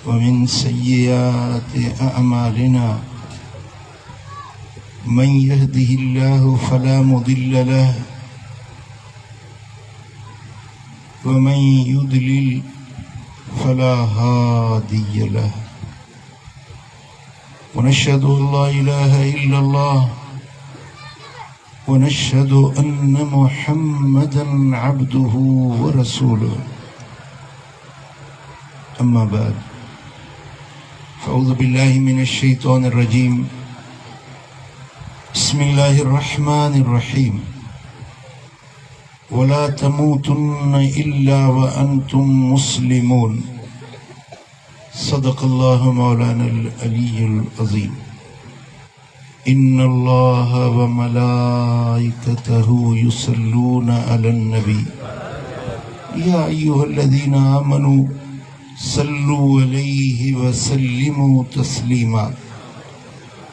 ومن سيئات أعمالنا من يهده الله فلا مضل له ومن يضلل فلا هادي له ونشهد أن لا إله إلا الله ونشهد أن محمدا عبده ورسوله أما بعد فأعوذ بالله من الشيطان الرجيم بسم الله الرحمن الرحيم ولا تموتن إلا وأنتم مسلمون صدق الله مولانا العلي العظيم إن الله وملائكته يصلون على النبي يا أيها الذين آمنوا صلوا عليه وسلموا تسليما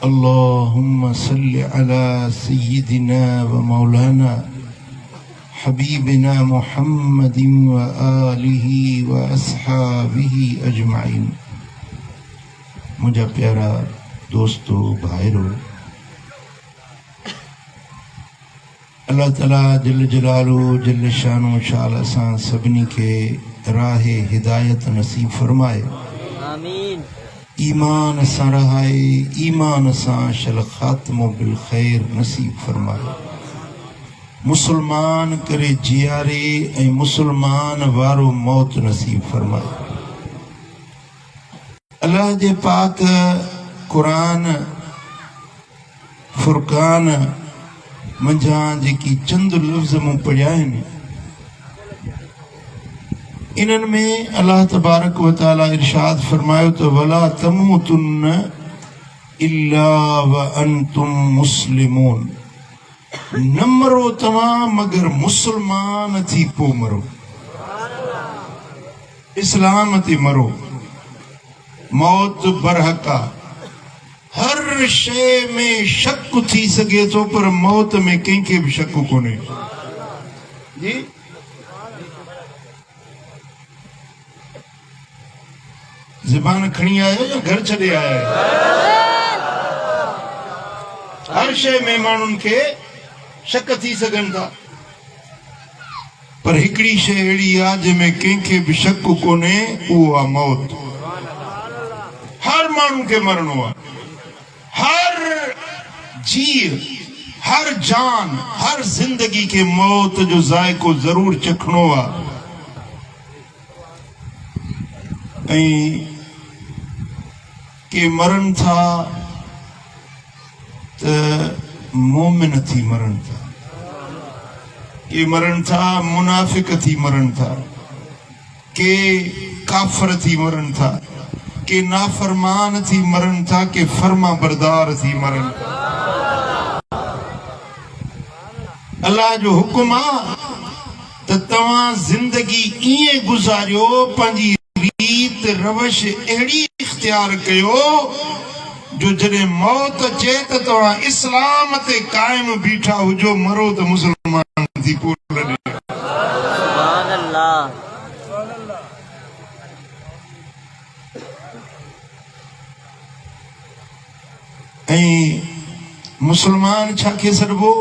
اللهم صل على سيدنا ومولانا حبيبنا محمد وآله وأصحابه أجمعين मुझा प्यारा दोस्तों भाइरों अल्लाह ताला जल जलालु जल शानो शाल असां सभिनी खे राह हिदायत नसीब फरमाए आमीन ईमान सां रहाए ईमान सां शल खात्मो बिल खैर नसीब फरमाए मुसलमान करे जियारे ऐं मुसलमान वारो मौत नसीब फरमाए अल्लाह जे पाक कुरान फुरकान मंझां जेकी चंद लफ्ज़ मूं पढ़िया आहिनि इन्हनि में अल्लाह तबारक व तआला इरशाद फरमायो तो वला तमूतुन्न इल्ला व अंतुम मुस्लिमून न मरो तव्हां मगर मुसलमान थी पो मरो इस्लाम ते मरो मौत बरहका हर शे में शक थी सके तो पर मौत में कंहिंखे भी शक कोन्हे जी ज़बान खणी आयो या घर छॾे आया हर शे में माण्हुनि खे शक थी सघनि था पर हिकिड़ी शइ अहिड़ी आहे जंहिंमें कंहिंखे बि शक कोन्हे उहो आहे मौत हर माण्हू खे मरणो आहे हर जीव हर जान हर जिंदगी के मौत जो जायको जरूर चखणो आहे ऐं के मरन था त मोमिन थी मरन था के मरन था मुनाफिक थी मरन था के काफर थी मरन था के नाफरमान थी मरन था के फर्मा बरदार थी मरन था अल्लाह जो हुक्म आ त तव्हां जिंदगी ईअं गुज़ारियो पंहिंजी रीत रवश अहिड़ी इख्तियार कयो जो जॾहिं मौत अचे त तव्हां इस्लाम ते क़ाइम बीठा हुजो मरो त मुसलमान थी पो लॾे सुभान अल्लाह ऐं मुसलमान छा खे सॾिबो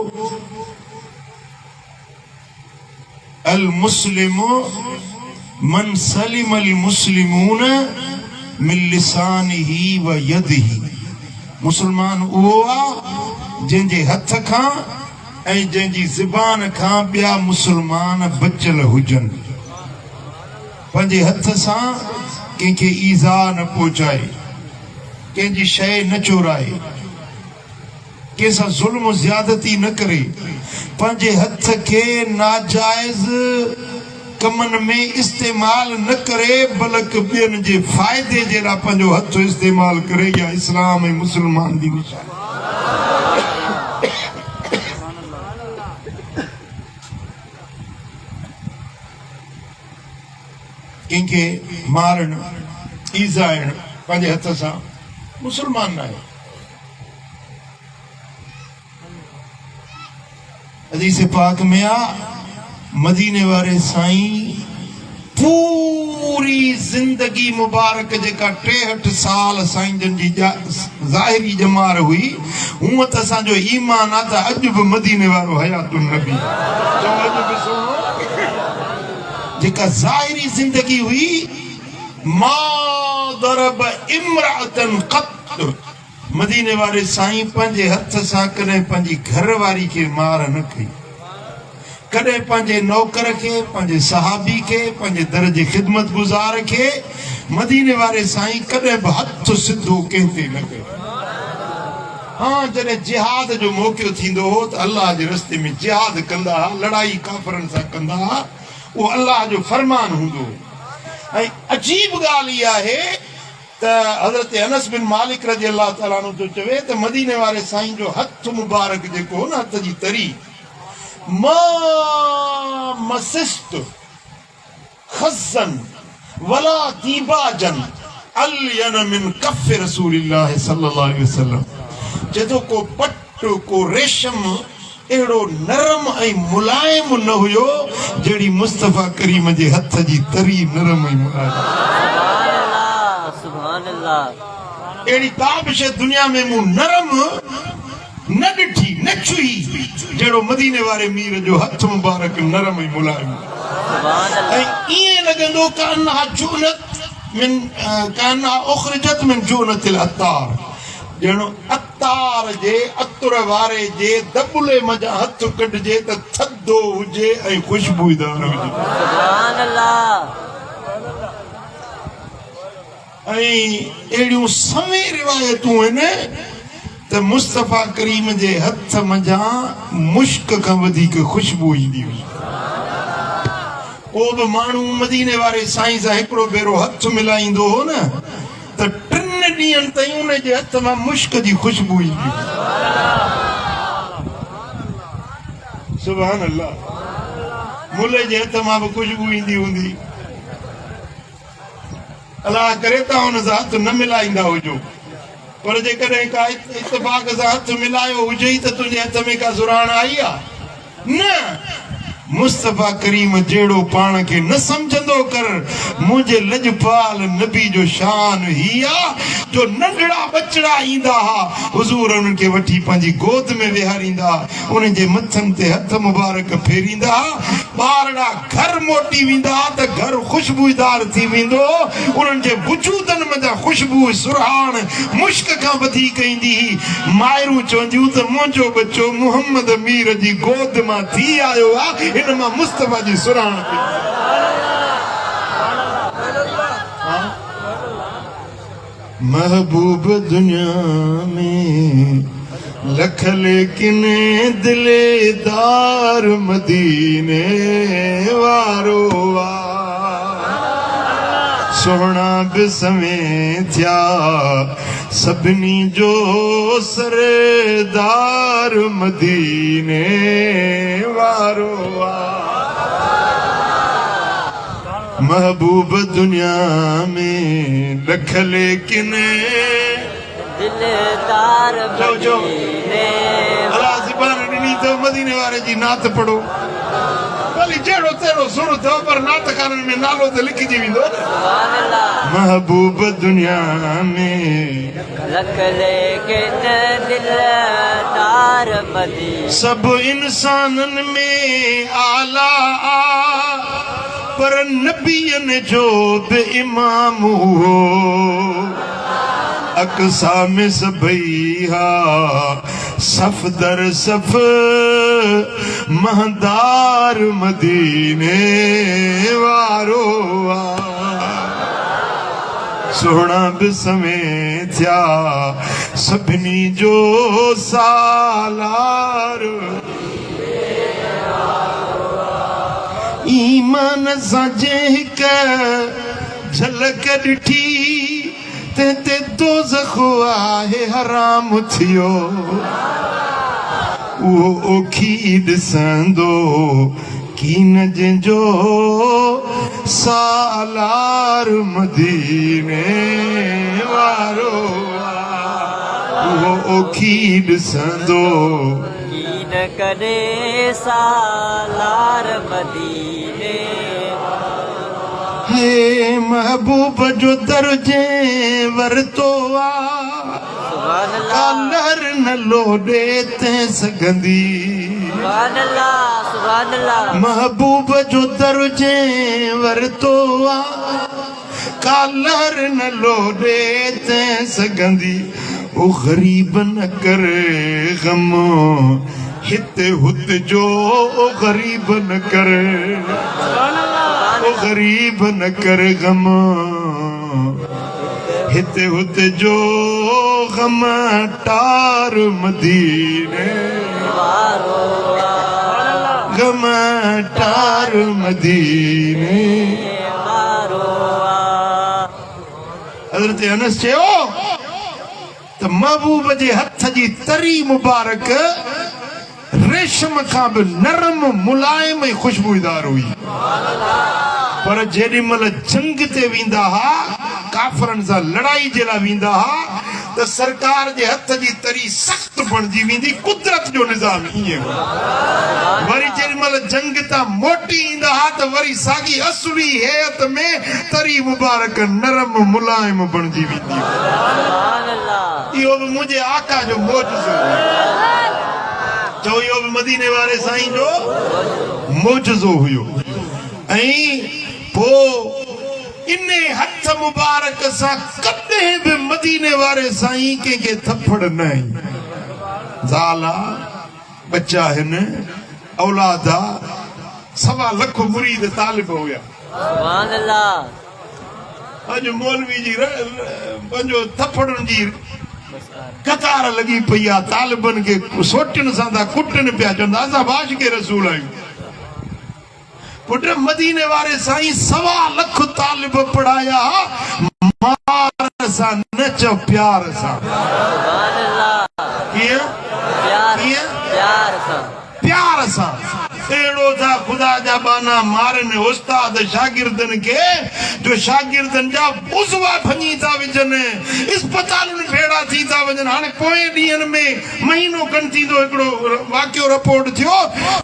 अल मुस्लिमु मन सलिम अल मुस्लिमून मिन लिसानिही व यदिही मुसलमान उहो आहे जंहिंजे हथ खां ऐं जंहिंजी ज़बान खां ॿिया मुसलमान बचियल हुजनि पंहिंजे हथ सां कंहिंखे ईज़ा न पहुचाए कंहिंजी शइ न चोराए कंहिंसां ज़ुल्म ज़्यादती न करे पंहिंजे हथ खे नाजाइज़ कमनि में इस्तेमाल न करे बल्कि ॿियनि जे फ़ाइदे जे लाइ पंहिंजो हथ इस्तेमाल करे या इस्लाम ऐं मुसलमान जी निशानी कंहिंखे मारण ईज़ाइण पंहिंजे हथ सां मुसलमान न आहे हदीस पाक में आ मदीने वारे साईं पूरी जिंदगी मुबारक जेका 63 साल साईं जन जी ज़ाहिरी जमार हुई हूअं त असांजो ईमान आहे त अॼु बि मदीने वारो हयातुन नबी चओ अॼु बि सुणो जेका ज़ाहिरी जिंदगी हुई मा दरब इमरातन क़त मदीने वारे साईं पंहिंजे हथ सां कॾहिं पंहिंजी घरवारी खे मार न कई कॾहिं पंहिंजे नौकर खे पंहिंजे सहाबी खे पंहिंजे दर जे ख़िदमत गुज़ार खे मदीने वारे साईं कॾहिं बि हथ सिधो कंहिं ते न कयो हाँ जॾहिं जिहाद जो मौक़ो थींदो हो त अल्लाह जे रस्ते में जिहाद कंदा लड़ाई काफ़रनि सां कंदा उहो अल्लाह जो फरमान हूंदो ऐं अजीब ॻाल्हि इहा आहे त हज़रत अनस बिन मालिक रज़ी अल्लाह ताला अन्हु जो चवे त मदीने वारे साईं जो हथ मुबारक जेको हो न हथ जी तरी मा मसिस्त खज़न वला दीबाजन अलियन मिन कफ़ रसूलिल्लाह सल्लल्लाहु अलैहि वसल्लम जेतो को पट को रेशम एड़ो नरम ऐं मुलायम न हुयो जहिड़ी मुस्तफ़ा करीम जे हथ जी तरी नरम ऐं मुलायम सुभान अल्लाह एड़ी ताबिश दुनिया में मूं नरम न ॾिठी न छुई जहिड़ो मदीने वारे मीर जो हथ मुबारक नरम ऐं मुलायम ऐं ईअं लॻंदो कान्हा जूनत मिन कान्हा उख़रिजत मिन जूनतिल अत्तार ॼणो अत्तार जे अतर वारे जे दबुले मज़ा हथ कढिजे त थधो हुजे ऐं ख़ुशबूदार हुजे सुभान अल्लाह ऐं अहिड़ियूं सवे रिवायतूं आहिनि त मुस्तफ़ा करीम जे हथ मज़ा मुश्क खां वधीक ख़ुशबू ईंदी हुई को बि माण्हू मदीने वारे साईं सां हिकिड़ो भेरो हथ मिलाईंदो हो न त 3 ॾींहंनि ताईं उन जे हथ मां मुश्क जी ख़ुशबू ईंदी हुई सुभान अल्लाह मुले जे हथ मां बि ख़ुशबू ईंदी हूंदी अल्लाह करे तव्हां हुन सां हथ न मिलाईंदा हुजो पर जेकॾहिं का इत्तफ़ाक़ सां हथ मिलायो हुजे त तुंहिंजे हथ में का सुराण आई आहे न मुस्तफ़ा करीम जहिड़ो पाण खे न सम्झंदो कर मुंहिंजे लजपाल नबी जो शान ही आहे जो नंढड़ा बचड़ा ईंदा हुआ हुज़ूर उन्हनि खे वठी पंहिंजी गोद में विहारींदा उन्हनि जे मथनि ते हथ मुबारक फेरींदा ॿारड़ा घर मोटी वेंदा त घर ख़ुशबूदार थी वेंदो उन्हनि जे वजूदनि मंझां ख़ुशबू सुरहाण मुश्क खां वधीक ईंदी हुई माइरूं चवंदियूं त मुंहिंजो बच्चो मुहम्मद मीर जी गोद मां थी आयो आहे इन मां मुस्तफ़ा जी सुरहाण थी महबूब दुनिया में लख लेकिन दिलेदार मदीने वारो सोहना बि समें थिया सभिनी जो सरदार मदीने वारो महबूब दुनिया में लख लेकिन दिलदार मदीने अल्लाह ज़बान ॾिनी तो मदीने वारे जी नात पढ़ो भली जहिड़ो तेड़ो सुर अथव पर नात खाननि में नालो त लिखिजी वेंदो सुभान अल्लाह महबूब दुनिया में लख लेकिन दिलदार मदीने सब इंसाननि में आला पर नबियन जो बि इमाम हो अक़सा में सभई हा सफ़ दर सफ़ महदार मदीने वारो सोहना बि समें थिया सभिनी जो सालार ईमान सां जंहिं झलक ॾिठी ते दोज़ख आहे हराम थियो उहो ओखी ॾिसंदो कीन जंहिंजो सालार मदीने वारो उहो ओखी ॾिसंदो कीन करे सालार मदीने हे महबूब जो दर्जे वरतो कालर न लोडे ते सगंदी महबूब जो दर्जे वरतो कालर न लोडे ते सगंदी ओ गरीब न करे गम हित हुत जो ओ गरीब न करे ओ गरीब न करे गम हित हुत जो गम टार मदीने गम टार मदीने हज़रत अनस चयो त महबूब जे हथ जी तरी मुबारक रेशम खां बि नरम मुलायम ऐं खुशबूदार हुई पर जेॾी महिल जंग ते वेंदा हुआ काफ़रनि सां लड़ाई जे लाइ वेंदा हुआ त सरकार जे हथ जी तरी सख़्त बणिजी वेंदी कुदरत जो निज़ाम ईअं वरी जेॾी महिल जंग तां मोटी ईंदा हुआ त वरी साॻी असुली हैत में तरी मुबारक नरम मुलायम बणिजी वेंदी इहो बि मुंहिंजे आका जो मौजज़ो चओ इहो बि मदीने वारे साईं जो मौजज़ो हुयो ऐं पोइ इन हथ मुबारक सां कॾहिं बि मदीने वारे साईं कंहिंखे थप्पड़ न हई ज़ाल आहे बच्चा आहिनि औलाद आहे 1.25 लाख मुरीद तालिब हुया अॼु मौलवी जी पंहिंजो थप्पड़नि जी कतार लगी पई आहे तालिबनि खे सोटियुनि सां था कुटनि पिया चवंदा असां बाश के रसूल आहियूं पुट मदीने वारे साईं 1.25 लाख तालिब पढ़ाया मार सां न चओ प्यार सां कीअं प्यार सां अहिड़ो था ख़ुदा जा बाना मारनि उस्ताद शागिर्दनि खे जो शागिर्दनि जा उज़वा भञी था विझनि इस्पतालुनि भेड़ा थी था वञनि हाणे पोएं ॾींहंनि में महीनो खनि थींदो हिकिड़ो वाक़ियो रिपोर्ट थियो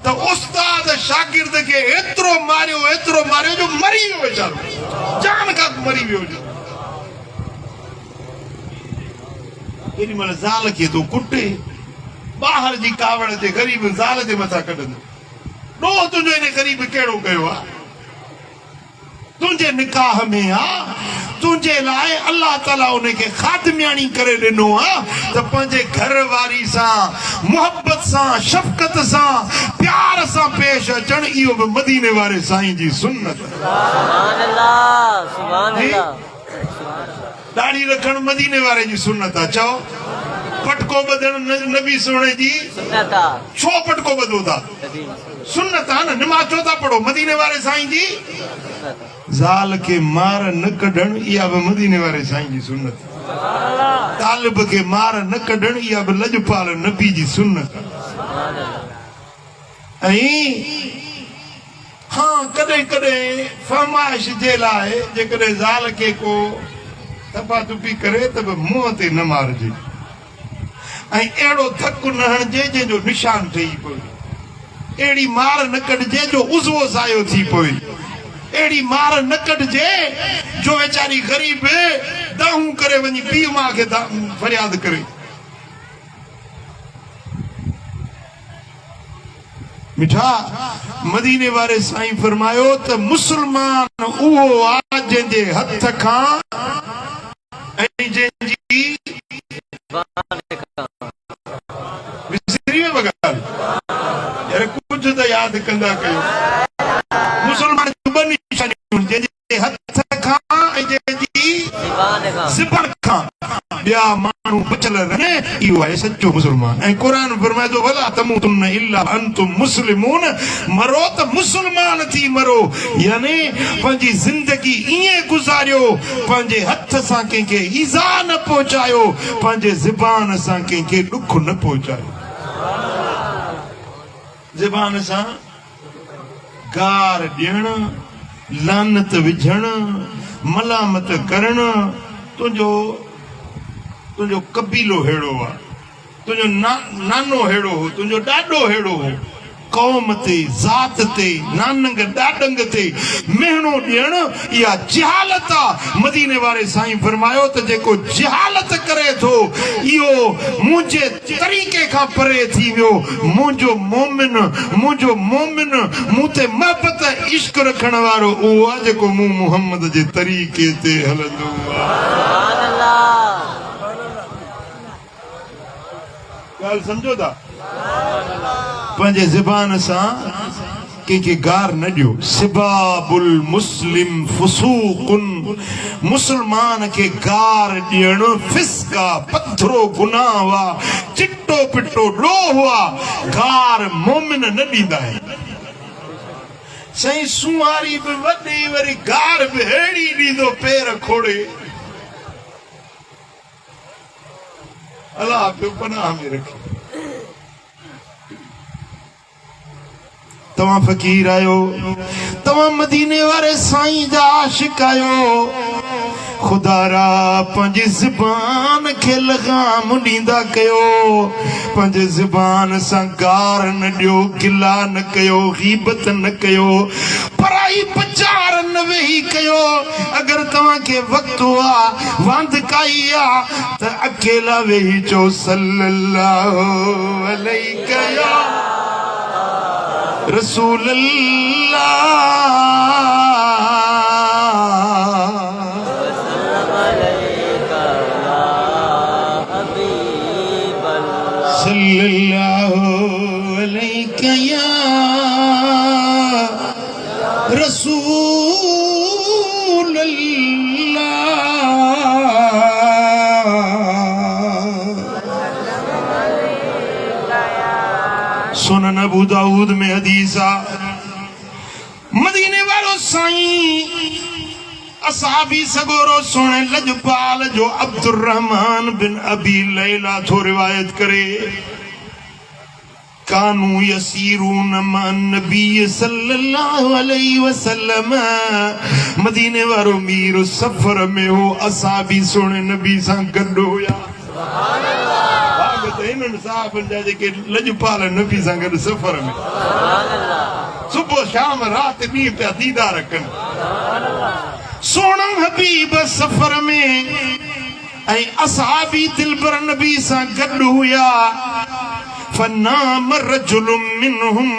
त उस्ताद शागिर्द खे एतिरो मारियो जो मरी वियो वीचारो जान खां मरी वियो केॾी महिल ज़ाल खे थो कुटे ॿाहिरि जी कावड़ जे ग़रीब ज़ाल जे मथां कढंदो ॾोह तुंहिंजो इन ग़रीब कहिड़ो कयो आहे तुंहिंजे निकाह में आहे तुंहिंजे लाइ अल्लाह ताला उनखे खादमियाणी करे ॾिनो आहे त पंहिंजे घर वारी सां मोहब्बत सां शफ़क़त सां प्यार सां पेश अचणु इहो बि मदीने वारे साईं जी सुन्नत दाढ़ी रखणु मदीने वारे जी सुन्नत आहे चओ पटको ॿधणु नबी सोणे जी छो पटको ॿधो था सुन्नत आहे न नमाज़ छो था पढ़ो मदीने वारे साईं जी ज़ाल खे मार न कढणु इहा बि मदीने वारे साईं जी सुन्नत तालिब खे मार न कढणु इहा बि लॼपाल नबी जी सुन्नत ऐं हाँ कॾहिं कॾहिं फरमाइश जे लाइ जेकॾहिं ज़ाल खे को थपा थुपी करे त बि मुंहं ते न मारिजे ऐं अहिड़ो धकु न हणिजे जंहिंजो निशान ठही पवे अहिड़ी मार न कढिजे जो उज़वो ज़ायो थी पवे अहिड़ी मार न कढिजे जो वीचारी ग़रीब दाहूं करे वञी पीउ माउ खे फरियाद करे मिठा मदीने वारे साईं फरमायो त मुसलमान उहो आहे जंहिंजे हथ खां ऐं जंहिंजी यार कुछ तो याद कंदा कयो मुसलमान ॿ निशानियूं जंहिंजे हथ खां ऐं जंहिंजी ज़बान खां ॿिया माण्हू बचियल रहे इहो आहे सचो मुसलमान ऐं क़ुर फरमाए थो वला तमूतुन इल्ला अंतुम मुस्लिमून मरो त मुसलमान थी मरो यानी पंहिंजी ज़िंदगी ईअं गुज़ारियो पंहिंजे हथ सां कंहिंखे ईज़ा न पहुचायो पंहिंजे ज़बान सां कंहिंखे ॾुख न पहुचायो ज़बान सां गार ॾियणु लानत विझणु मलामत करणु तुंहिंजो कबीलो हेड़ो आहे तुंहिंजो नानो हेड़ो हो तुंहिंजो ॾाॾो हेड़ो हो कौम ते ज़ात ते नानंग ॾाॾंग ते मेहणो ॾियण इहा जहालत आहे। मदीने वारे साईं फरमायो त जेको जहालत करे थो इहो मुंहिंजे तरीक़े खां परे थी वियो। मुंहिंजो मोमिन मूं ते मोहबत इश्क रखण वारो उहो आहे जेको मूं मुहम्मद जे तरीक़े ते हलंदो आहे। ॻाल्हि सम्झो था? पंहिंजे ज़बान सां कंहिंखे गार न ॾियो। सिबाबुल मुस्लिम फुसूकुन, मुसलमान खे गार ॾियणु फिस्क आहे, पथरो गुनाह आहे, चिट्टो पिट्टो ॾोह आहे। गार मोमिन न ॾींदा आहिनि। साईं सुवारी बि वॾी वरी गार बि अहिड़ी ॾींदो पेर खोड़े। अलाह पियो पनाह में रखे। तव्हां फ़कीर आहियो, तव्हां मदीने वारे साईं जा आशिक आहियो। खुदा रा पंहिंजी ज़बान खे लगाम ॾींदा कयो। पंहिंजे ज़बान सां गार न ॾियो, गिला न कयो, ग़ीबत न कयो, पराई पचार न वेही कयो। अगरि तव्हांखे वक़्तु आहे, वांद काई आहे त अकेला वेही चओ सल्लल्लाहु अलैका या रसूल अल्लाह, सल्लल्लाहु अलैका या रसूल अल्लाह। सुनन अबू दाऊद में हदीस आहे, मदीने वारो साईं असहाबी सगोरो सोने लजपाल जो अब्दुर्रहमान बिन अबी लैला थो रिवायत करे। कानू यसीरून मान नबी सल्लल्लाहु अलैहि वसल्लम, मदीने वारो मीर सफर में हो, असहाबी सोने नबी सां गॾु हुया। जेके लजपाल नबी सां गॾु सफर में सुबुह शाम रात ॾींहुं पिया दीदार कनि। सोना हबीब सफर में ऐं असहाबी दिलबर नबी सां गॾु हुया। फनाम रजुलुम मिनहुम,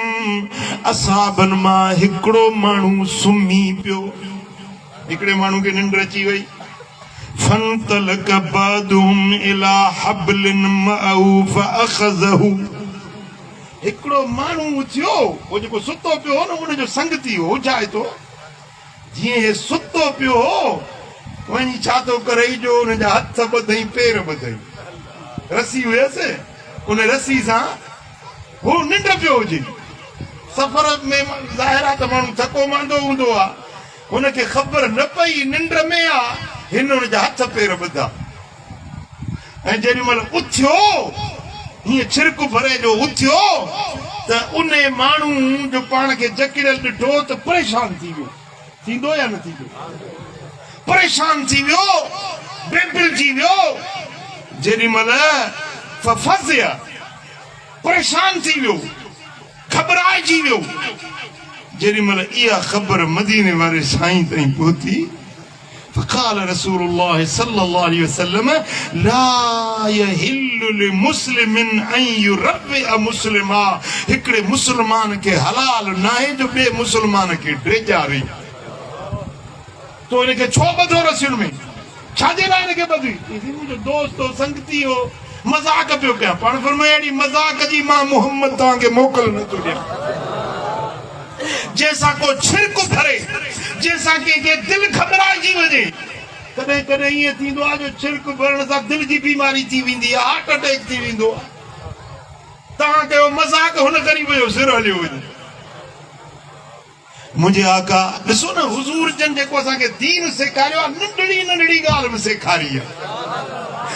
असहाबन मां हिकिड़ो माण्हू सुम्ही पियो। हिकिड़े माण्हू खे निंड अची वई। फंतलक बादुहुम इला हबलिन मअहू फअखज़हू, हिकिड़ो माण्हू थियो, वो जेको सुतो पियो हो न, उनजो संगती हो, छाए थो जीअं हे सुतो पियो हो वञी छा थो करे जो उनजा हथ ॿधई पेर ॿधई, रसी हुयसि, उन रसी सां हू निंड पियो हुजे। सफ़र में ज़ाहिर आहे त माण्हू थको मांदो हूंदो आहे, हुनखे ख़बर न पई निंड में आहे, हिन हुनजा हथ पेर ॿधा। ऐं जेॾी महिल उथियो, हीअं छिरक भरे जो उथियो त उन माण्हू जो पाण खे जकिड़ियल ॾिठो त परेशान थी वियो। थींदो या न थींदो? परेशान थी वियो, बेबिलजी वियो। जेॾी महिल फफ़ज़िया, परेशान थी वियो, घबराइजी वियो। जेॾी महिल इहा ख़बर मदीने वारे साईं ताईं पहुती, फ़क़ाल रसूलुल्लाह सल्लल्लाहु अलैहि वसल्लम ला यहिल्लु लिमुस्लिमिन अन युरव्विअ मुस्लिमा, हिकिड़े मुसलमान खे हलाल नाहे जो ॿिए मुसलमान खे ड्रेजारे। तो इनखे छो ॿधो रसियुनि में? छाजे लाइ इनखे ॿधी? मुंहिंजो दोस्त हो, संगती हो, मज़ाक पियो कयां। पाण फरमाए अहिड़ी मज़ाक जी मां मुहम्मद तव्हांखे मोकल नथो ॾियां, जंहिंसां को छिरक भरे, जंहिंसां कंहिंखे दिलि घबराइजी वञे। कॾहिं कॾहिं ईअं थींदो आहे जो छिरक भरण सां दिलि जी बीमारी थी वेंदी आहे, हार्ट अटैक थी वेंदो आहे। तव्हां कयो मज़ाक, हुन करी वियो, सिर हलियो वञे। मुंहिंजे आका ॾिसो न, हुज़ूर जन जेको असांखे दीन सेखारियो आहे, नंढड़ी नंढड़ी ॻाल्हि बि सेखारी आहे,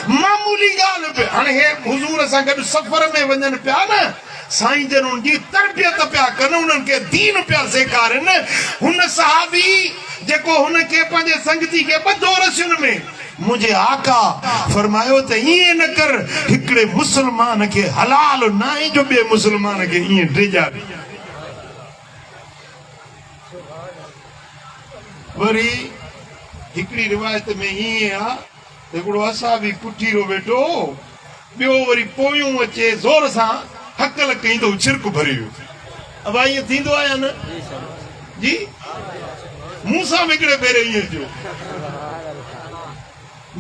मामूली ॻाल्हि बि। हाणे हे हुज़ूर सां गॾु सफ़र में वञनि पिया न, साईं जन उनजी तरबियत पिया कनि, उन्हनि खे दीन पिया सेखारनि। हुन सहाबी जेको हुनखे पंहिंजे संगती खे ॿधो रसियुनि में, मुंहिंजे आका फरमायो त ईअं न कर, हिकिड़े मुसलमान खे हलाल नाहे जो ॿिए मुसलमान खे ईअं ड्रेजारे। वरी हिकिड़ी रिवायत में हीअं आहे हिकिड़ो असां बि पुठीरो वेठो ॿियो वरी पोयूं अचे ज़ोर सां हकल कई त छिरक भरे वियो अब ईअं थींदो आहे या न जी मूं सां बि हिकिड़े भेरे ईअं थियो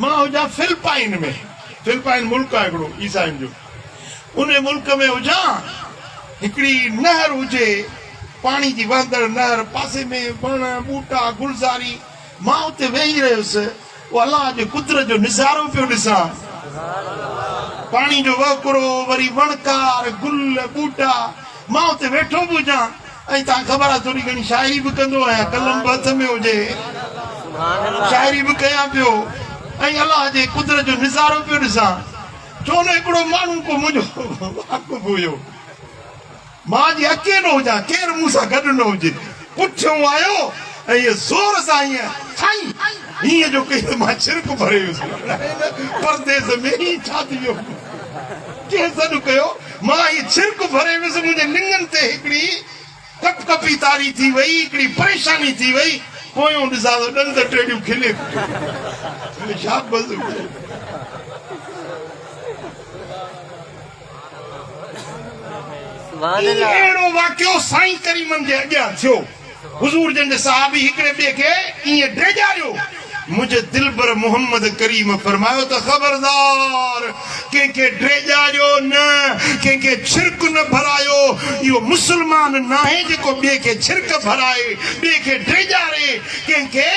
मां हुजां फिलिपाइन मुल्क आहे हिकिड़ो ईसाइन जो उन मुल्क में हुजां हिकिड़ी नहर हुजे पाणी जी वहंदड़ नहर पासे में वण ॿूटा गुलज़ारी मां उते वेही रहियुसि अलाह जे कुदरत जो निज़ारो पियो ॾिसां पाणी जो वहकिरो वरी वणकार गुल ॿूटा मां उते वेठो बि हुजां ऐं तव्हां ख़बर आहे थोरी घणी शाइरी बि कंदो आहियां कलम बि हथ में हुजे शाइरी बि कयां पियो ऐं अलाह जे कुदरत जो निज़ारो पियो ॾिसां छो न हिकिड़ो माण्हू को मुंहिंजो वाक़ुफ़ हुयो मां जी अकेलो हुजां केरु मूं सां गॾु न हुजे पुठियों आयो ऐं इहे ज़ोर सां हीअं साईं हीअं जो कई त मां छिरक भरे वियुसि परदेस में ही छा थी वियो कंहिं सॾु कयो मां हीअ छिरक भरे वियुसि मुंहिंजे लिङनि ते हिकिड़ी कपकपी तारी थी वई हिकिड़ी परेशानी थी वई पोयों ॾिसां त ॾंद टेड़ियूं खिले छा बस अहिड़ो वाक़ियो साईं करीमनि जे अॻियां थियो हुज़ूर जन साहबी हिकिड़े ॿिए खे ईअं ड्रेजारियो मुझे दिलबर मोहम्मद करीम फरमायो त ख़बरदार कंहिंखे ड्रेजारियो न कंहिंखे छिरक न भरायो इहो मुस्लमान नाहे जेको ॿिए खे छिरक भराए ॿिए खे ड्रेजारे कंहिंखे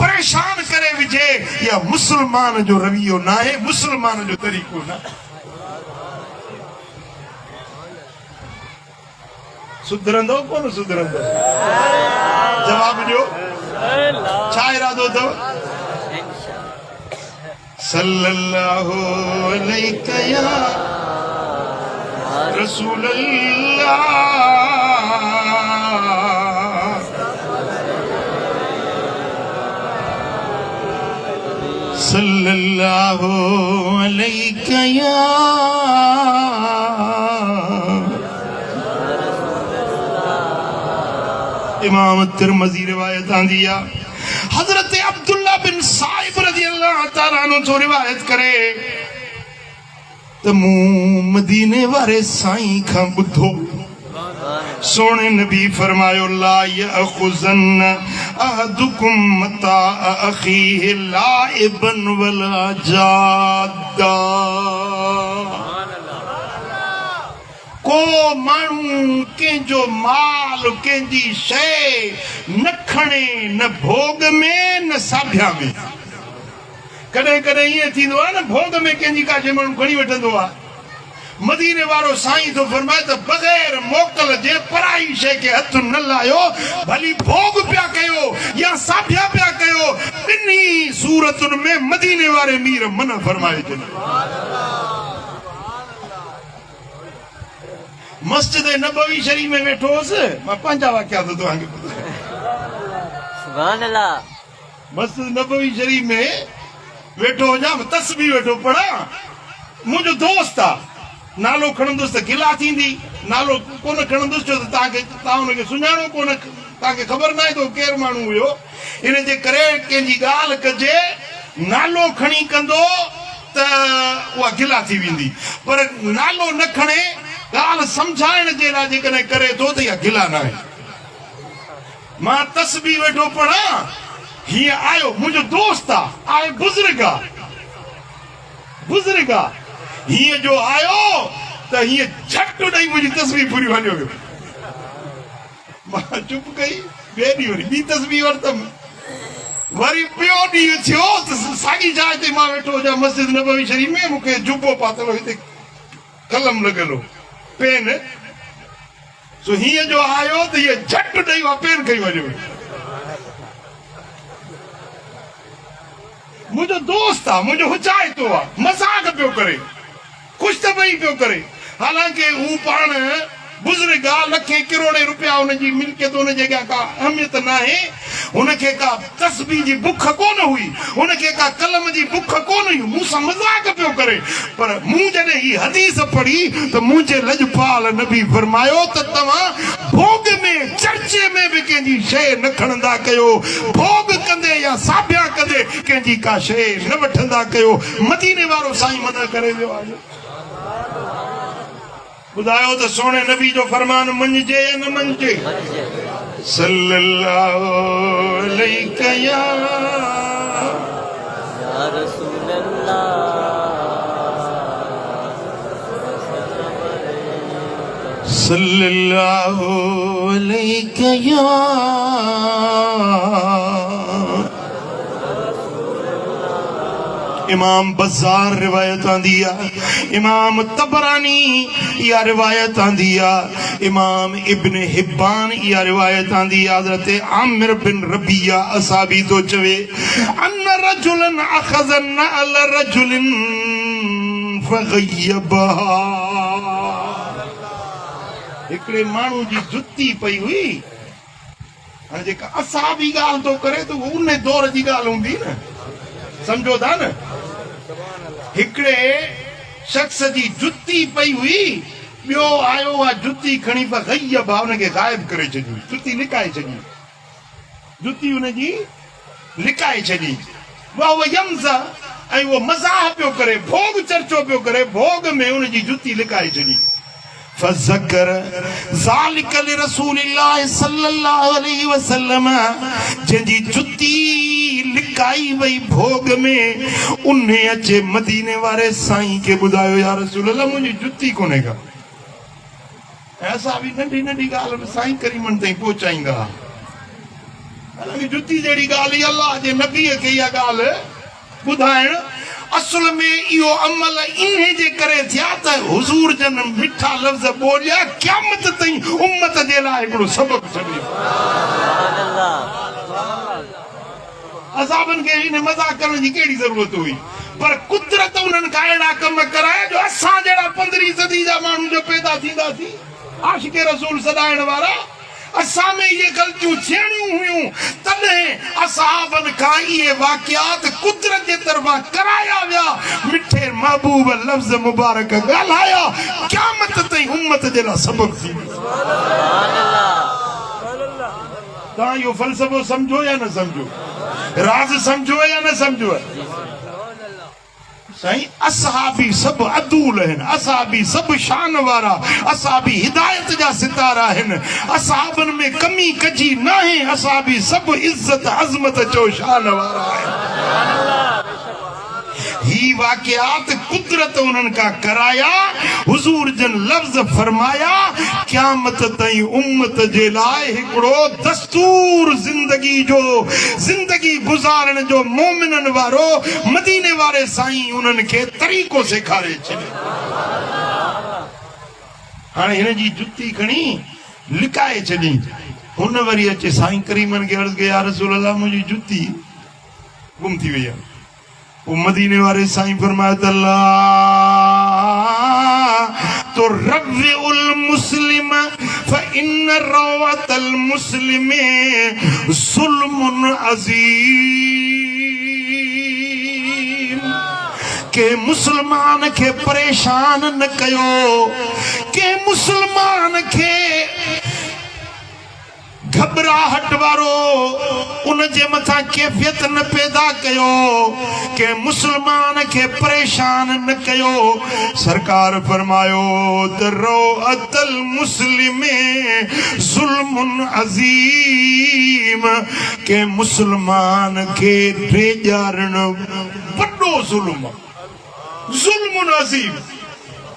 परेशान करे विझे या मुस्लमान जो रवैयो नाहे मुस्लमान जो तरीक़ो न सुधरंदो कोन सुधरंदो जवाब ॾियो छा इरादो अथव सल्लल्लाहु अलैका या रसूल अल्लाह सल्लल्लाहु अलैका या इमाम तिरमिज़ी रिवायत आंदी आहे हज़रत अब्दुल्ला बिन साइब रज़ी अल्लाह ताला अन्हु जो रिवायत करे त मूं मदीने वारे साईं खां ॿुधो सोने नबी फरमायो ला यअख़ुज़न अहदुकुम मता अख़ीहि लाइबन वला जादा को माण्हू कंहिंजो माल कंहिंजी शइ न खणे न भोग में न साभ्या में कॾहिं कॾहिं ईअं थींदो आहे न भोग में कंहिंजी का शइ माण्हू खणी वठंदो आहे मदीने वारो साईं थो फरमाए त बग़ैर मोकल जे पराई शइ खे हथ न लायो भली भोग पिया कयो या साभ्या पिया कयो ॿिन्ही सूरतुनि में मदीने वारे मीर मन फरमाए छॾियो मस्जिद नबवी शरीफ में वेठो हुअसि मां पंहिंजा वाक़िया थो तव्हांखे ॿुधायां सुभान अल्लाह मस्जिद नबवी शरीफ में वेठो हुजां तस्बीह वेठो पढ़ा मुंहिंजो दोस्त आहे नालो खणंदुसि त गिला थींदी नालो कोन खणंदुसि छो त तव्हां हुनखे सुञाणो कोन तव्हांखे ख़बर न आहे त केरु माण्हू हुयो इन जे करे कंहिंजी ॻाल्हि कजे नालो खणी कंदो त उहा गिला थी वेंदी पर नालो न खणे ॻाल्हि सम्झाइण जे लाइ जेकॾहिं करे थो त इहा गिला न आहे मां तस्बीह वेठो पढ़ा हीअं आयो मुंहिंजो दोस्त आहे बुज़ुर्ग आहे हीअं जो आयो त हीअं झट ॾेई मुंहिंजी तस्बीह पूरी हलियो वियो मां चुप कई ॿिए ॾींहुं वरी ॿी तस्बीह वरितमि वरी ॿियो ॾींहुं थियो त साॻी जाइ ते मां वेठो हुजां मस्जिद नबवी शरीफ में मूंखे जुबो पातल हिते कलम लॻल हो पेन सो हीअं जो आयो त हीअ झट ॾेई उहा पेन खई वञो मुंहिंजो दोस्त आहे मुंहिंजो हुचाइतो आहे मज़ाक पियो करे ख़ुशि त पई पियो करे हालांकि हू पाण बुज़ुर्ग आहे लखे करोड़े रुपया हुनजी मिल्कियत हुनजे अॻियां का अहमियत न आहे उनके का तस्बीह जी बुख कोन हुई, उनके का कलम जी बुख कोन हुई, मूंसां मजाक पियो करे। पर मूं जॾहिं ही हदीस पढ़ी त मुंहिंजे लजपाल नबी फरमायो त तव्हां भोग में चर्चे में भी कंहिंजी शइ न खणंदा कयो, भोग कंदे या साबिया कंदे कंहिंजी का शइ न वठंदा कयो। मदीने वारो साईं मना करे वियो आहे। ॿुधायो त सोने नबी जो फरमान मंझजे या न मंझजे? सल्लल्लाहु अलैहि या रसूल अल्लाह, सल्लल्लाहु अलैहि या इमाम बज़ार रिवायत आंदी है, इमाम तबरानी या रिवायत आंदी है, इमाम इब्न हिब्बान या रिवायत आंदी है। हज़रत आमिर बिन रबिया असाबी तो चवे अन्न रजुलन अखज़न अल रजुलिन फग़य्यबहा, हिकड़े माण्हू जी जुती पई हुई। हाणे जेका असाबी ॻाल्हि तो करे तो उन दौर जी ॻाल्हि हूंदी न, समझो था न। हिकड़े शख्स जी जुती पई हुई, ॿियो आयो आहे जुती खणी फग़य्यबहा, उनखे गायब करे छॾी, जुती लिकाए छॾी, जुती उनजी लिकाए छॾी। वह यमज़ा, ऐं वो मज़ाह पियो करे, भोग चर्चो पियो करे, भोग में उनजी जुती लिकाए छॾी। फज़कर ज़ालिक लिरसूलिल्लाह सल्लल्लाहु अलैहि वसल्लम, जंहिंजी जुती लिकाई वई भोग में, उन्हें अचे मदीने वारे साईं के ॿुधायो या रसूल अल्लाह मुंहिंजी जुती कोन्हे का। ऐसा भी नंढी नंढी ॻाल्हि में साईं करीमन ताईं पहुचाईंदा। हालांकि जुती जहिड़ी ॻाल्हि अल्लाह जे नबीअ खे इहा ॻाल्हि ॿुधाइण, असल में इहो अमल इन्हे जे करे थिया त हुजूर जन मिठा लफ़्ज़ ॿोलिया, क़यामत ताईं उम्मत जे लाइ हिकिड़ो सबक़ छॾियो। असाबनि खे इन मज़ाक करण जी कहिड़ी ज़रूरत हुई, पर कुदरत उन्हनि खां अहिड़ा कम कराया जो असां जहिड़ा 15वीं सदी जा माण्हू जो पैदा थींदासीं, आशिक़े रसूल सदाइण वारा, असां में ये ग़लतियूं थियणियूं हुयूं, तॾहिं असहाबनि खां इहे वाक़ियात कुदरत जे तरफ़ां कराया विया, मिठे महबूब लफ़्ज़ मुबारक ॻाल्हाया, क़यामत ताईं उम्मत जे लाइ सबक़ थी वियो। तव्हां इहो फ़लसफ़ो सम्झो या न सम्झो, राज़ सम्झो या न सम्झो? साईं असहाबी सब अदूल आहिनि, असहाबी सब शान वारा, असहाबी हिदायत जा सितारा आहिनि, असहाबनि में कमी कजी नाहे, असहाबी सब इज़्ज़त अज़मत जो शान वारा आहिनि। ही वाक़ियात कुदरत उन्हनि का कराया, हुजूर जन लफ़्ज़ फरमाया, क़यामत ताईं उम्मत जे लाइ हिकिड़ो दस्तूर ज़िंदगी जो, ज़िंदगी गुज़ारण जो मोमिननि वारो मदीने वारे साईं उन्हनि खे तरीक़ो सेखारे छॾियो। हाणे हिन जी जुती खणी लिकाए छॾी, हुन वरी अचे साईं करीमन खे अर्ज़ कई या रसूल अल्लाह मुंहिंजी जुती गुम थी वई आहे। मदीने वारे साईं फरमाया त ला तो रव्विउल मुस्लिम फइन्न रवतल मुस्लिमे ज़ुल्मुन अज़ीम, के मुसलमान के परेशान न कयो, के मुसलमान के घबराहट वारो उन जे मथा कैफियत न पैदा कयो, के मुसलमान के परेशान न कयो। सरकार फरमायो त रौअतल मुस्लिमे ज़ुल्मुन अज़ीम, के मुसलमान के ड्रेजारण वॾो ज़ुल्म, ज़ुल्मुन अज़ीम।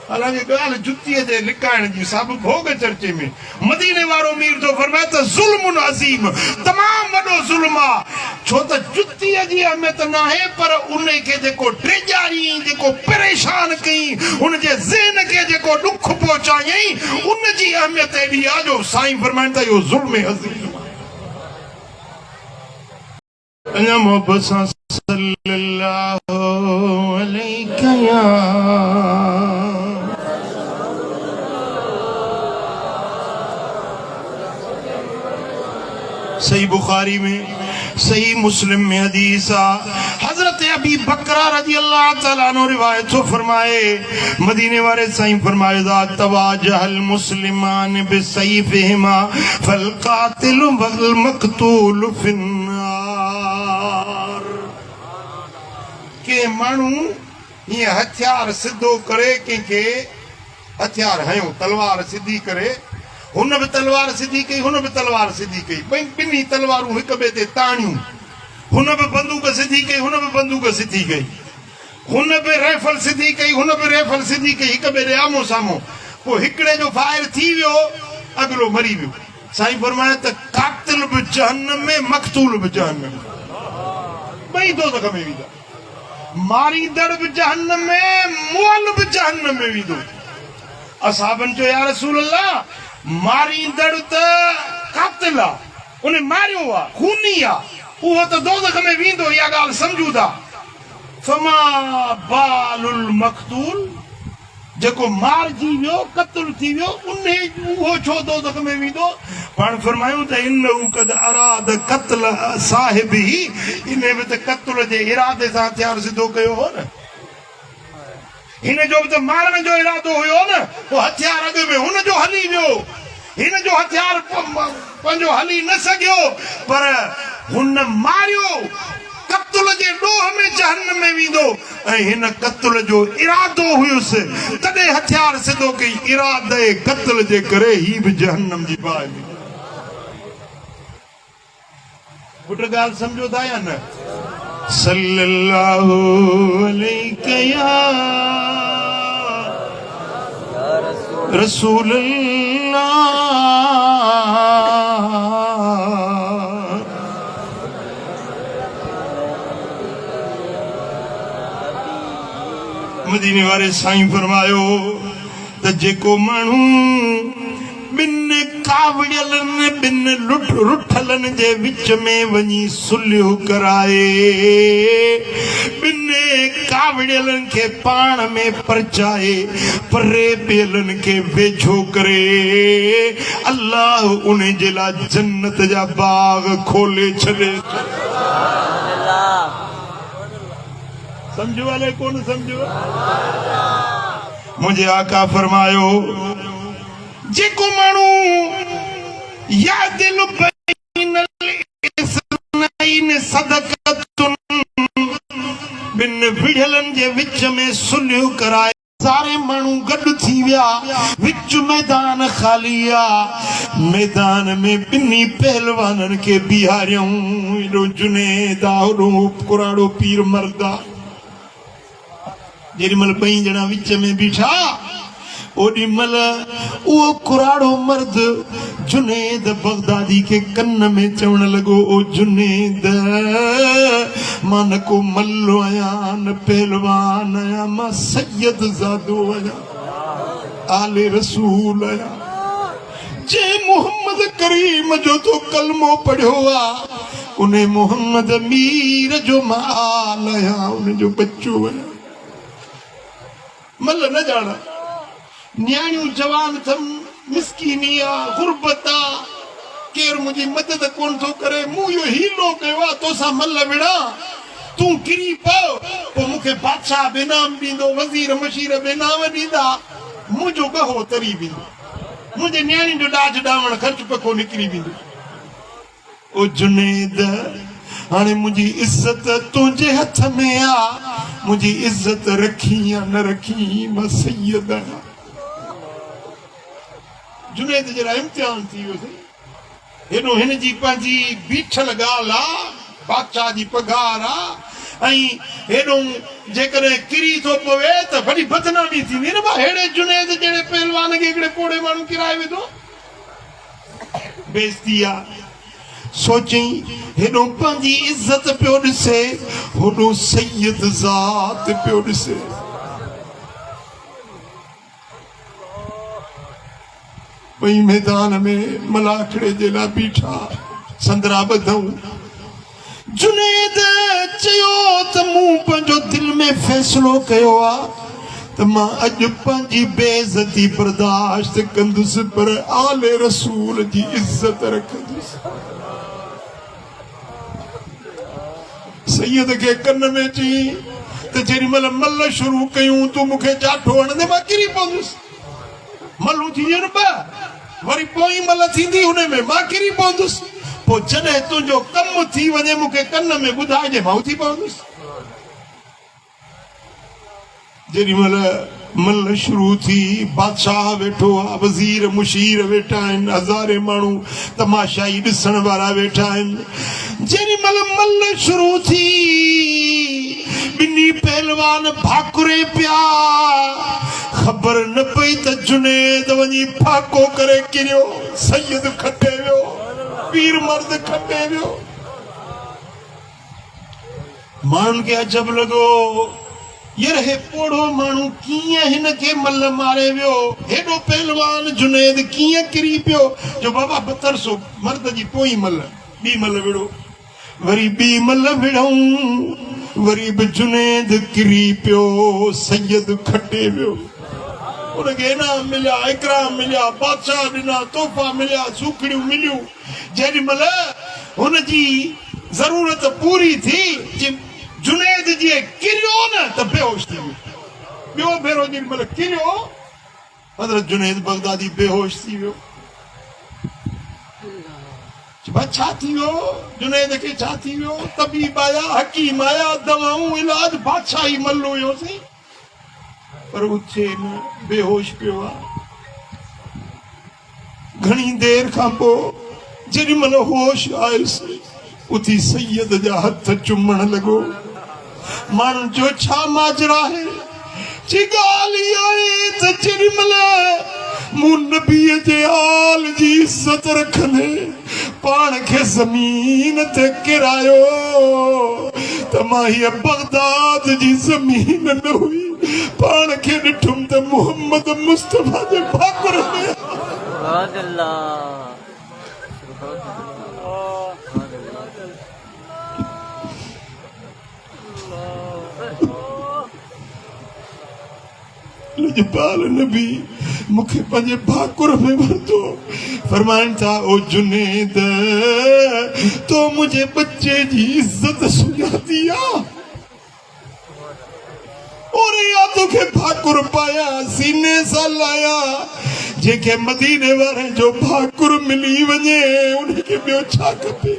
हालांकि ॻाल्हि जुतीअ जे लिकाइण जी सभु भोग चर्चे में, मदीने वारो मीर जो फरमाए त ज़ुल्मुन अज़ीम, तमामु वॾो ज़ुल्म आहे, छो त जुतीअ जी अहमियत न आहे, पर उन खे जेको ड्रेजारी, जेको परेशान कई, उन जे ज़हन खे जेको ॾुख पहुचायई, उन जी अहमियत एॾी आहे जो साईं फरमाइनि था इहो ज़ुल्म अज़ीम आहे। अञा मोहब्बत सां सल्लल्लाहु अलैहि या सही बुखारी में सही मुस्लिम में हदीस हजरत अबी बकरा रजी अल्लाह तआला अन्हु रिवायत तो फरमाए मदीने वाले साईं फरमाए दा तवाजहल मुस्लिमान बिसैफिहिमा फल कातिल वल मकतूल फिन्नार के मानू ये हथियार सिद्धो करे के हथियार हयो तलवार सिधी करे हुन भी तलवार सिधी कई हुन भी तलवार सिधी कई बिन्ही तलवारूं हिक ॿिए ते ताणियूं हुन भी बंदूक सिधी कई हुन भी बंदूक सिधी कई हुन भी राइफल सिधी कई हुन भी राइफल सिधी कई हिक ॿिए ते आमो साम्हूं पोइ हिकिड़े जो फायर थी वियो अॻिलो मरी वियो साईं फरमाया त कातिल बि जहन्नम में मक़तूल बि जहन्नम में ॿई दोज़ख में वेंदा मारींदड़ बि जहन्नम में मुअल बि जहन्नम में वेंदो असहाबन चयो या रसूल अल्लाह मारींदड़ त कातिल आहे उन मारियो आहे खूनी आहे उहो त दोज़ख में वेंदो इहा ॻाल्हि सम्झूं था फमा बालुल मक़तूल जेको मारजी वियो क़त्ल थी वियो उहो छो दोज़ख में वेंदो पाण फरमायूं त इन्नहु क़द अराद क़त्ल साहिबिही इन बि त क़त्ल जे इरादे सां हथियार सिधो कयो हो न हिन जो बि त मारण जो इरादो हुयो न पोइ हथियार अॻ में हुन जो हली वियो हिन जो हथियार पंहिंजो हली न सघियो पर हुन मारियो क़त्ल जे ॾोह में जहन्नम में वेंदो ऐं हिन क़त्ल जो इरादो हुयुसि तॾहिं हथियार सिधो कई इरादे क़त्ल जे करे ही बि जहन्नम जी बाहि में पुट ॻाल्हि सम्झो था या न सल्लल्लाहु अलैहि या रसूल अल्लाह मदीने वाले साईं फरमायो त जेको माण्हू बिन कावड़ियलनि बिन रुठलनि जे विच में वञी सुलह कराए बिन कावड़ियलनि खे पाण में परचाए परे ॿियलनि खे वेझो करे अल्लाह उन जे लाइ जन्नत जा बाग खोले छॾे समझो वाले कौन समझो मुझे आका फरमायो जेको माण्हू या दिल बैनल इसनैन सदक़तुन बिन विढ़लनि जे विच में सुलह कराए सारे माण्हू गॾु थी विया विच मैदान ख़ाली आहे मैदान में ॿिन्ही पहलवाननि खे बीहारियऊं एॾो जुनेद आहे होॾो कुराड़ो पीर मर्द आहे जेॾीमहिल ॿई ॼणा विच में बीठा ओॾी महिल उहो कुराड़ो मर्द जुनेद बगदादी खे कन में चवण लॻो ओ जुनेद मां न को मल्लो आहियां न पहलवान आहियां मां सैयद ज़ादो आहियां आले रसूल आहियां जे मोहम्मद करीम जो तो कलमो पढ़ियो आहे उन मोहम्मद मीर जो मां आल आहियां उन जो बच्चो आहियां मल न ॼाणा न्याणियूं जवान अथम मिसकीनी आहे गुरबत आहे केरु मुंहिंजी मदद कोन थो करे मूं इहो हीलो कयो आहे तोसां मल विढ़ा तूं किरी पओ पोइ मूंखे बादशाह बेनाम ॾींदो वज़ीर मशीर बेनाम ॾींदा मुंहिंजो गहो तरी वेंदो मुंहिंजे न्याणियुनि जो ॾाज ॾावण ख़र्च पको निकिरी वेंदो ओ जुनेद हाणे मुंहिंजी इज़त तुंहिंजे हथ में आहे मुंहिंजी इज़त रखी या न रखी मां सैयद आहियां जुनेद जरा इम्तिहान थी वियोसीं हेॾो हिन जी पंहिंजी बीठल ॻाल्हि आहे बादशाह जी पघार आहे ऐं हेॾो जेकॾहिं किरी थो पवे त वॾी बदनामी थींदी न भाउ अहिड़े जुनेद जहिड़े पहलवान खे हिकिड़े पोड़े माण्हू किराए वेंदो बेइज़ती आहे सोचई हेॾो पंहिंजी इज़त पियो ॾिसे होॾो सैयद ज़ात पियो ॾिसे वही मैदान में मलाखड़े जे लाइ बीठा संदरा ॿधऊं जुनेद चयो त मूं पंहिंजो दिल में फ़ैसिलो कयो आहे त मां अॼु पंहिंजी बेइज़ती बर्दाश्त कंदुसि पर आले रसूल जी इज़त रखंदुसि सैयद के कन में ची तो जेरी मल मल शुरू कयूं तू मुखे जाठो हणंदे मां किरी पवंदुसि मलू थी न बा वरी पोई मल थींदी हुन में मां किरी पवंदुसि पोइ जॾहिं तुंहिंजो कमु थी वञे मूंखे कन में ॿुधाइजे मां उथी पवंदुसि जेॾी महिल मल शुरू थी बादशाह वेठो आहे वज़ीर मुशीर वेठा आहिनि हज़ारे माण्हू तमाशाई ॾिसण वारा वेठा आहिनि जेॾी महिल मल शुरू थी ॿिन्ही पहलवान भाकुरे पिया ख़बर न पई त जुनेद वञी फाको करे किरियो सैयद खटे वियो पीर मर्द खटे वियो माण्हुनि खे अजब लॻो यार हे पोड़ो माण्हू कीअं हिन खे मल मारे वियो हेॾो पहलवान जुनेद कीअं किरी पियो जो बाबा बतरसो मर्द जी पोई मल ॿी मल विड़ो वरी ॿी मल विड़ऊं वरी बि जुनेद किरी पियो सैयद खटे वियो उनखे इनाम मिलिया इकराम मिलिया बादशाह ॾिना तोहफ़ा मिलिया सूखड़ियूं मिलियूं जेॾी महिल हुनजी ज़रूरत पूरी थी जुनेद जी किरियो न त बेहोश थी वियो ॿियो भेरो जेॾी महिल किरियो हज़रत जुनेद बगदादी बेहोश थी वियो छा थी वियो जुनेद खे छा थी वियो तबीब आया हकीम आया दवाऊं इलाज बादशाही मल्लो हुयो सी पर उथे न बेहोश पियो आहे घणी देर खां पोइ जेॾी महिल होश आयुसि उथी सैयद जा हथ चुमण लॻो माण्हुनि जो छा माजरा आहे जी ॻाल्हि इहा आहे त जेॾी महिल मूं नबीअ जे हाल जी इज़त रखंदे पाण खे ज़मीन ते किरायो त मां हीअ बगदाद जी ज़मीन न हुई पाण खे ॾिठुमि त मोहम्मद मुस्तफ़ा जे भाकुर में लजपाल नबी मूंखे पंहिंजे भाकुर में वरितो फरमाइनि था ओ जुनेद तो मुंहिंजे बच्चे जी इज़त सुञाती आहे और या तोखे भाकुर पाया सीने सां लाया जेके मदीने वारे जो भाकुर मिली वञे उनखे ॿियो छा खपे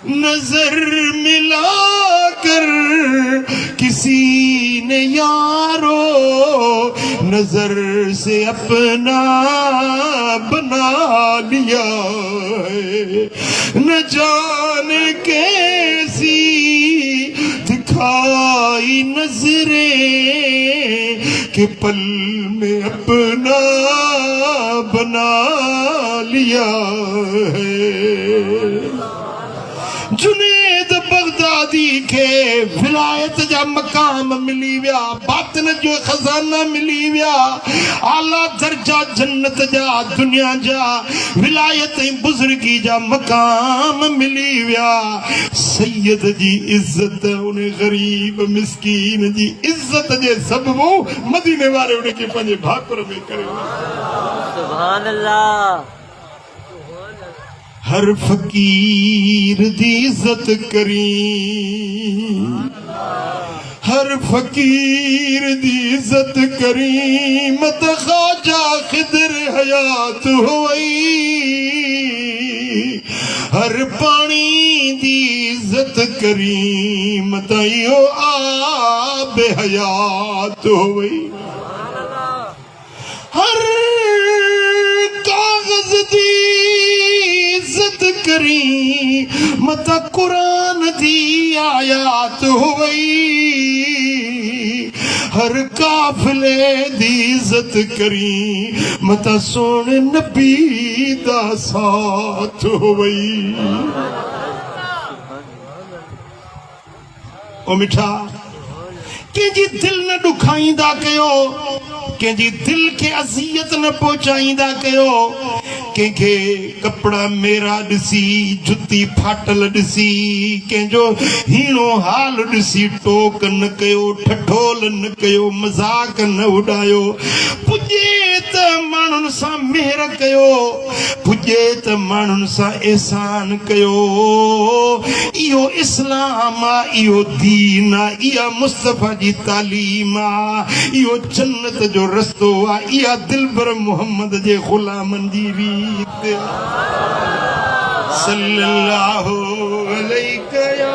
नजर मिलाकर किसी ने यारो नजर से अपना बना लिया है न जाने कैसी दिखाई नजरें के पल में अपना बना लिया है जुनेद बगदादी के विलायत जा मकाम मिली विया बातिन जो खजाना मिली विया आला दर्जा जन्नत जा दुनिया जा विलायत बुजुर्गी जा मकाम मिली विया सैयद जी इज्जत उन गरीब मिस्कीन जी इज्जत जे सबबो मदीने वारे उनखे पंहिंजे भाकुर में करे सुभान अल्लाह हर फकीर दी इज्जत करी हर फकीर दी इज्जत करी मत ख्वाजा खिदर हयात हुई हर पानी दी इज्जत करी मत यो आब हयात हुई हर कागज दी इज्जत करी मत कुरान दी आयात हुई हर काफिले दी इज्जत करी मत सोने नबी दा साथ हुई ओ मिठा कंहिंजी दिल न ॾुखाईंदा कयो कंहिंजी दिल खे अज़ियत न पहुचाईंदा कयो कंहिंखे कपड़ा मेरा ॾिसी जुती फाटल ॾिसी कंहिंजो हीणो हाल ॾिसी टोक न कयो ठठोल न कयो मज़ाक न उॾायो पुॼे त माण्हुनि सां मेहर कयो पुॼे त माण्हुनि सां एहसान कयो इहो इस्लाम आहे इहो दीन आहे इहा मुस्तफ़ा जी तालीम आहे इहो जन्नत जो रस्तो आहे इहा दिलबर मोहम्मद जे ग़ुलामनि जी रीत सल्लल्लाहु अलैहि या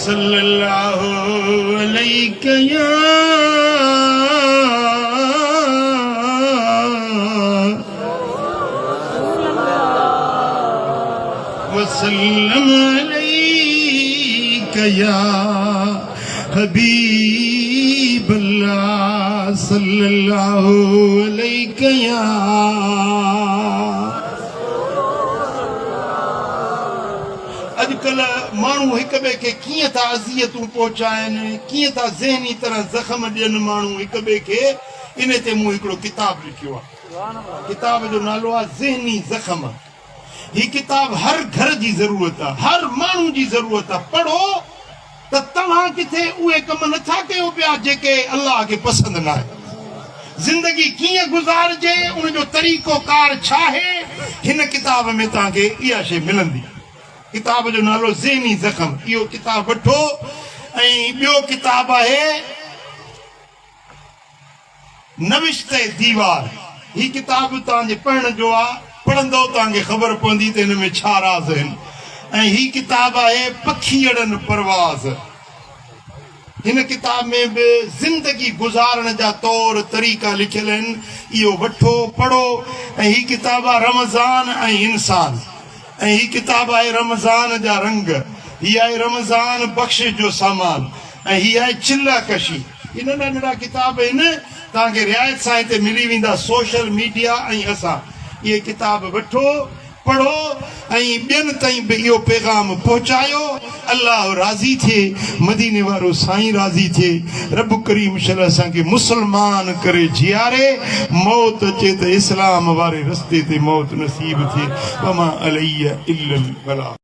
सल्लल्लाहु अलैहि या वसल्लम अलैका या हबीब अल्लाह सल्लल्लाहु अलैका या अॼुकल्ह माण्हू हिक ॿिए खे कीअं था अज़ियतूं पहुचाइनि कीअं था ज़हनी तरह ज़ख़्म ॾियनि माण्हू हिक ॿिए खे इन ते मूं हिकिड़ो किताब लिखियो आहे किताब जो नालो आहे ज़हनी ज़ख़्म ही किताब हर घर जी ज़रूरत आहे हर माण्हू जी ज़रूरत आहे पढ़ो त तव्हां किथे उहे कम नथा कयो पिया जेके अल्लाह खे पसंदि न आहे ज़िंदगी कीअं गुज़ारिजे उनजो तरीक़ो कार छा आहे हिन किताब में तव्हांखे इहा शइ मिलंदी किताब जो नालो ज़हनी ज़ख़्म इहो किताब वठो ऐं ॿियो किताब आहे नविश्त दीवार ही किताब तव्हांजे पढ़ण जो आहे पढ़ंदो तव्हांखे ख़बर पवंदी त हिन में छा राज़ आहिनि ऐं ही किताब आहे पखीअड़नि परवाज़ हिन किताब में बि ज़िंदगी गुज़ारण जा तौर तरीक़ा लिखियल आहिनि इहो वठो पढ़ो ऐं ही किताब आहे रमज़ान ऐं इंसान ऐं ही किताब आहे रमज़ान जा रंग हीअ आहे रमज़ान बख़्शिश जो सामान ऐं हीअ आहे चिल्ला कशी ही नंढा नंढा किताब आहिनि तव्हांखे रिआयत सां हिते मिली वेंदा सोशल मीडिया ऐं असां ये किताब वठो पढ़ो ऐं ॿियनि ताईं बि इहो पैगाम पहुचायो अल्लाह राज़ी थिए मदीने वारो साईं राज़ी थिए रब करीम शल असांखे मुस्लमान करे जीआरे मौत अचे त इस्लाम वारे रस्ते ते मौत नसीब थिए वमा अलैया इल्लल बलाग